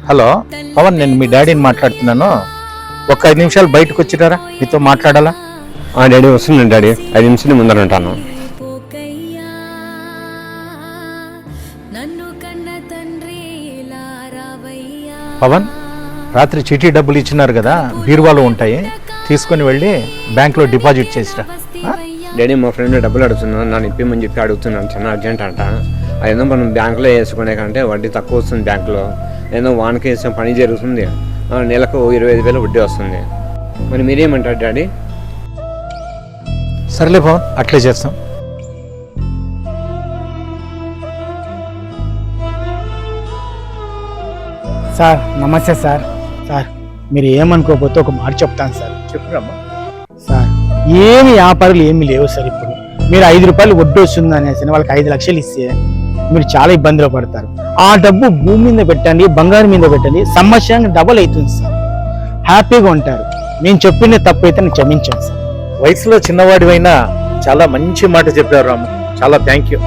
Hello Pawan, నేను మీ డాడీని మాట్లాడుతున్నాను. ఒక 5 నిమిషాలు బయటకు వచ్చిరారా, మీతో మాట్లాడాలా? డాడీ వస్తున్నాను డాడీ, 5 నిమిషాలు ముందర ఉంటాను. పవన్, రాత్రి చీటీ డబ్బులు ఇచ్చినారు కదా, బీరువాలో ఉంటాయి, తీసుకొని వెళ్ళి బ్యాంక్లో డిపాజిట్ చేసిరా. డాడీ మా ఫ్రెండ్ డబ్బులు అడుగుతున్నాను, నన్ను ఇప్పిమని చెప్పి అడుగుతున్నాను, చాలా అర్జెంట్ అంట. అదేదో మనం బ్యాంకులో వేసుకునే కంటే వడ్డీ తక్కువ వస్తుంది బ్యాంకులో. ఏదో వానికి వేసిన పని జరుగుతుంది, నెలకు 25,000 వడ్డీ వస్తుంది. మరి మీరేమంటారు డాడీ? సర్లే పవన్, అట్లే చేస్తాం. సార్ నమస్తే సార్. సార్ మీరు ఏమనుకోకపోతే ఒక మాట చెప్తాను సార్. చెప్పురమ్మా. సార్ ఏమి వ్యాపారాలు ఏమి లేవు సార్. ఇప్పుడు మీరు 5 రూపాయలు వడ్డీ వస్తుంది అనేసి వాళ్ళకి 5 లక్షలు ఇస్తే మీరు చాలా ఇబ్బందులు పడతారు. ఆ డబ్బు భూమి మీద పెట్టండి, బంగారం మీద పెట్టండి, సంవత్సరానికి డబల్ అవుతుంది సార్. హ్యాపీగా ఉంటారు. నేను చెప్పిన తప్పు అయితే నేను క్షమించాను సార్. వయసులో చిన్నవాడివైనా చాలా మంచి మాట చెప్పారు రాము, చాలా థ్యాంక్ యూ.